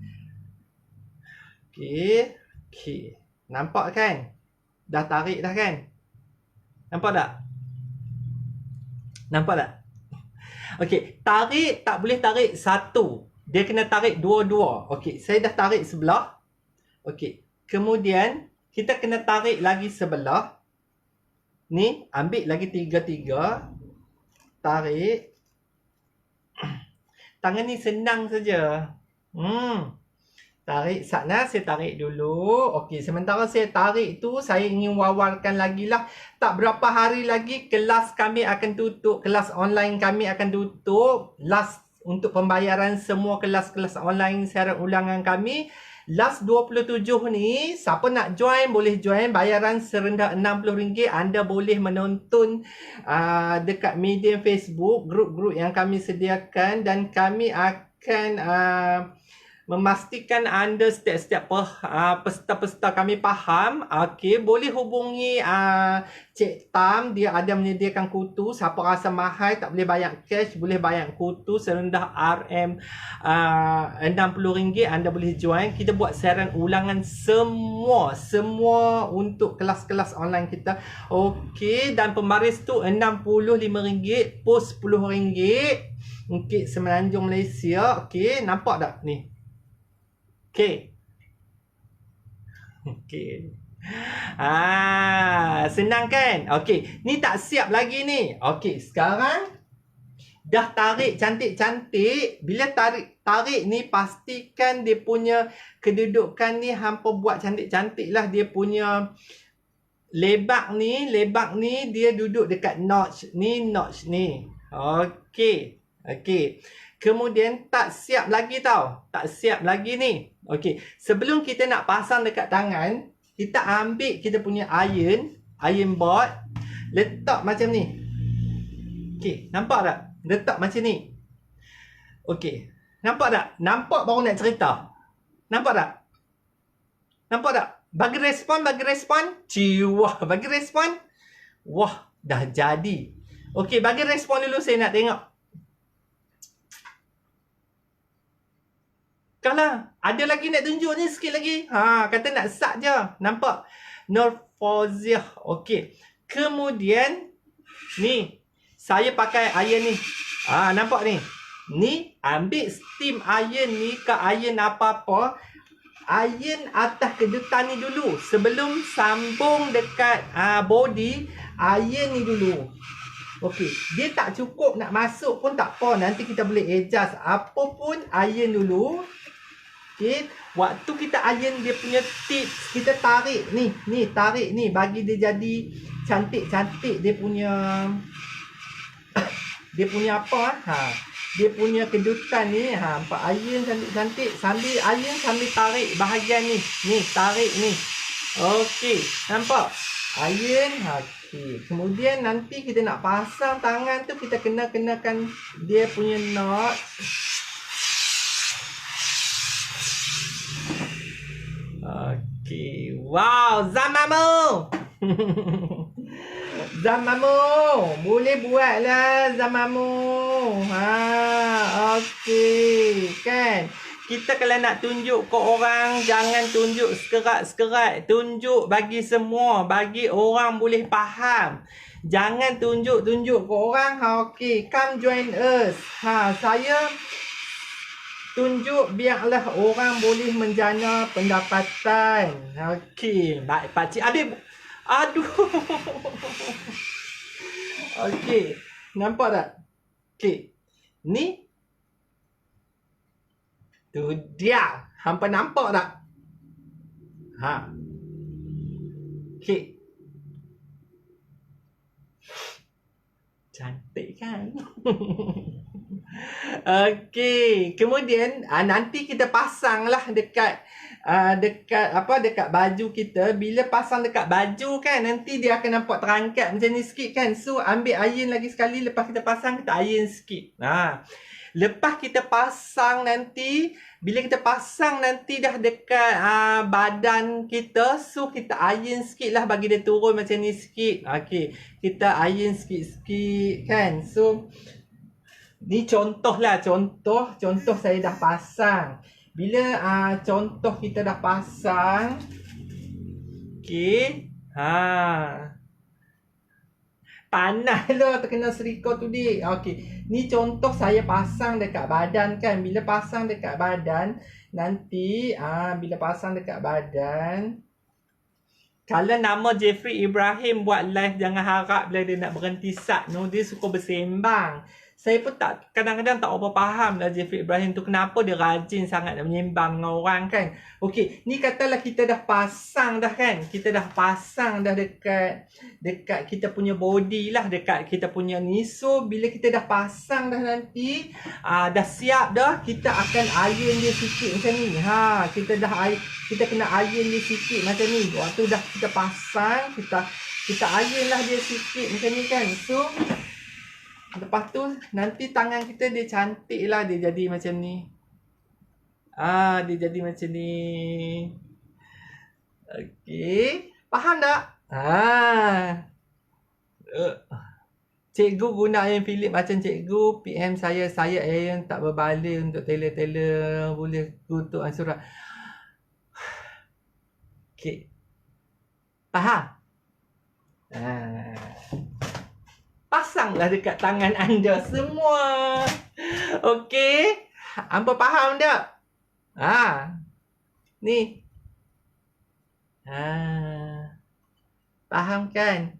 Okey. Okey. Nampak kan? Dah tarik dah kan? Nampak tak? Nampak tak? Okey, tarik tak boleh tarik satu. Dia kena tarik dua-dua. Okey, saya dah tarik sebelah. Okey, Kemudian, kita kena tarik lagi sebelah. Ni, ambil lagi 3-3. Tarik. Tangan ni senang saja. Tarik sana, saya tarik dulu. Okey, sementara saya tarik tu, saya ingin wawarkan lagi lah. Tak berapa hari lagi kelas kami akan tutup. Kelas online kami akan tutup. Last untuk pembayaran semua kelas-kelas online siaran ulangan kami. Last 27 ni, siapa nak join boleh join. Bayaran serendah RM60. Anda boleh menonton dekat media Facebook, grup-grup yang kami sediakan. Dan kami akan memastikan anda setiap peserta-peserta kami faham. Okey, boleh hubungi Cik Tam, dia ada menyediakan kutu. Siapa rasa mahal tak boleh bayar cash, boleh bayar kutu serendah RM60. Anda boleh join. Kita buat siaran ulangan semua untuk kelas-kelas online kita. Okey, dan pembaris tu RM65, pos RM10. Okey, Semenanjung Malaysia. Okey, nampak tak ni? Okey. Okey. Senang kan? Okey, ni tak siap lagi ni. Okey, sekarang dah tarik cantik-cantik. Bila tarik ni pastikan dia punya kedudukan ni hampa buat cantik-cantik lah. Dia punya lebak ni dia duduk dekat notch ni. Okey. Okey. Kemudian tak siap lagi tau. Tak siap lagi ni. Okey. Sebelum kita nak pasang dekat tangan, kita ambil kita punya iron board. Letak macam ni. Okey. Nampak tak? Letak macam ni. Okey. Nampak tak? Nampak baru nak cerita. Nampak tak? Nampak tak? Bagi respon. Ciwah. Bagi respon. Wah. Dah jadi. Okey. Bagi respon dulu saya nak tengok. Kalau ada lagi nak tunjuk ni sikit lagi. Kata nak start je. Nampak? Norfoziah. Okey. Kemudian ni saya pakai iron ni. Nampak ni? Ni ambil steam iron ni ke iron apa-apa. Iron atas kedutan ni dulu. Sebelum sambung dekat body, iron ni dulu. Okey, dia tak cukup nak masuk pun tak apa. Nanti kita boleh adjust. Apa pun iron dulu. Okey, waktu kita iron dia punya tips, kita tarik ni, tarik ni bagi dia jadi cantik-cantik dia punya dia punya apa? Dia punya kedutan ni. Nampak iron cantik-cantik sambil iron sambil tarik bahagian ni. Ni, tarik ni. Okey, nampak? Iron. Okey. Kemudian nanti kita nak pasang tangan tu, kita kenakan dia punya knot. Okey. Wow, Zamamu. Zamamu. Boleh buatlah Zamamu. Okey. Kan? Kita kalau nak tunjuk ke orang, jangan tunjuk sekerat-sekerat. Tunjuk bagi semua. Bagi orang boleh faham. Jangan tunjuk-tunjuk ke orang. Okey. Come join us. Saya tunjuk biarlah orang boleh menjana pendapatan. Okey, baik pakcik. Aduh. Okey, nampak tak? Okey. Ni. Tu dia. Hampa nampak tak? Okey. Cantik kan? Okey, kemudian nanti kita pasanglah dekat dekat baju kita. Bila pasang dekat baju kan, nanti dia akan nampak terangkat macam ni sikit kan. So ambil iron lagi sekali, lepas kita pasang kita iron sikit. Lepas kita pasang nanti, bila kita pasang nanti dah dekat badan kita, so kita iron sikit lah bagi dia turun macam ni sikit. Okey, kita iron sikit-sikit kan. So ni contoh lah, contoh saya dah pasang. Bila contoh kita dah pasang, okey. Panas lah terkena serika tu dik. Okey. Ni contoh saya pasang dekat badan kan. Bila pasang dekat badan, nanti bila pasang dekat badan, kalau nama Jeffrey Ibrahim buat live, jangan harap bila dia nak berhenti sat. No, dia suka bersembang. Saya pun kadang-kadang tak apa faham lah Jeffrey Ibrahim tu kenapa dia rajin sangat nak menyembang dengan orang kan. Okey, ni katalah kita dah pasang dah kan. Kita dah pasang dah dekat kita punya body lah, dekat kita punya ni. So bila kita dah pasang dah nanti, dah siap dah, kita akan iron dia sikit macam ni. Kita kena iron dia sikit macam ni. Waktu dah kita pasang, kita iron lah dia sikit macam ni kan. So lepas tu nanti tangan kita dia cantik lah, dia jadi macam ni. Dia jadi macam ni. Okey, faham tak? Cikgu guna iron Philip macam cikgu PM saya iron tak berbalik untuk tailor boleh tutup surat. Okey, faham? Pasanglah dekat tangan anda semua. Okey, hampa faham tak? Ni. Faham kan?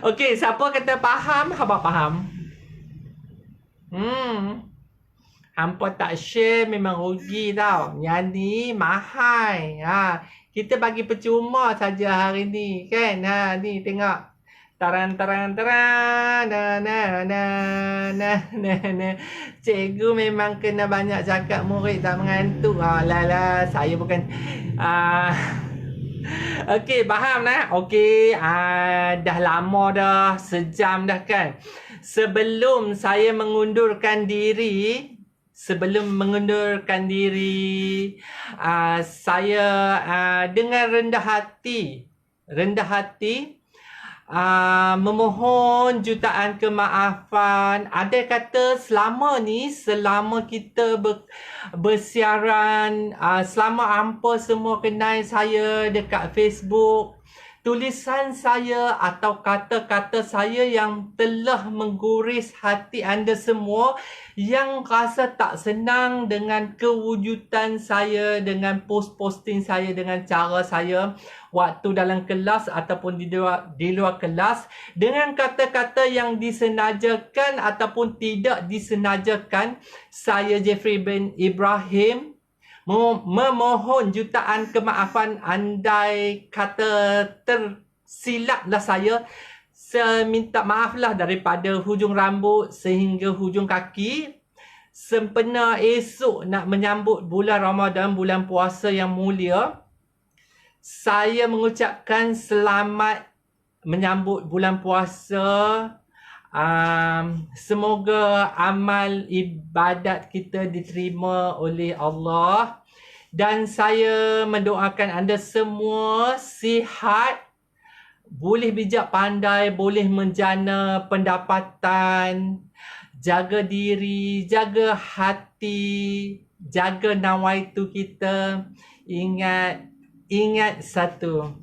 Okey, siapa kata faham? Hampa faham. Hampa tak share memang rugi tau. Yang ni mahal. Kita bagi percuma saja hari ni kan. Ni tengok. Taran. Cikgu memang kena banyak cakap, murid tak mengantuk. Saya bukan okey, faham lah. Okey, dah lama dah, sejam dah kan. Sebelum saya mengundurkan diri, saya dengan rendah hati memohon jutaan kemaafan. Ada kata selama kita bersiaran, selama hampa semua kenal saya dekat Facebook, tulisan saya atau kata-kata saya yang telah mengguris hati anda semua, yang rasa tak senang dengan kewujudan saya, dengan posting saya, dengan cara saya waktu dalam kelas ataupun di luar kelas, dengan kata-kata yang disenajakan ataupun tidak disenajakan. Saya Jeffrey bin Ibrahim memohon jutaan kemaafan andai kata tersilaplah saya. Minta maaflah daripada hujung rambut sehingga hujung kaki. Sempena esok nak menyambut bulan Ramadan, bulan puasa yang mulia, saya mengucapkan selamat menyambut bulan puasa. Semoga amal ibadat kita diterima oleh Allah. Dan saya mendoakan anda semua sihat, boleh bijak pandai, boleh menjana pendapatan, jaga diri, jaga hati, jaga nawaitu kita. Ingat satu,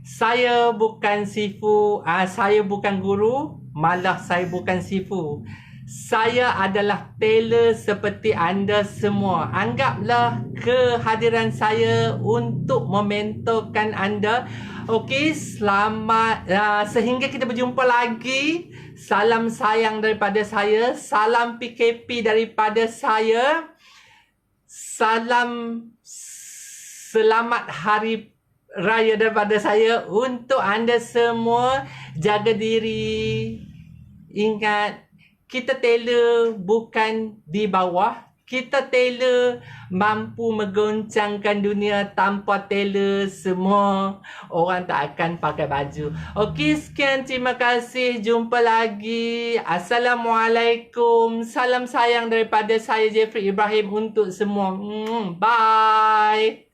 saya bukan sifu, saya bukan guru, malah saya bukan sifu. Saya adalah tailor seperti anda semua. Anggaplah kehadiran saya untuk mementorkan anda. Okey, selamat. Sehingga kita berjumpa lagi. Salam sayang daripada saya. Salam PKP daripada saya. Salam selamat hari raya daripada saya untuk anda semua. Jaga diri. Ingat, kita tailor bukan di bawah. Kita tailor mampu menggoncangkan dunia. Tanpa tailor, semua orang tak akan pakai baju. Okey, sekian, terima kasih. Jumpa lagi. Assalamualaikum. Salam sayang daripada saya Jeffrey Ibrahim untuk semua. Bye.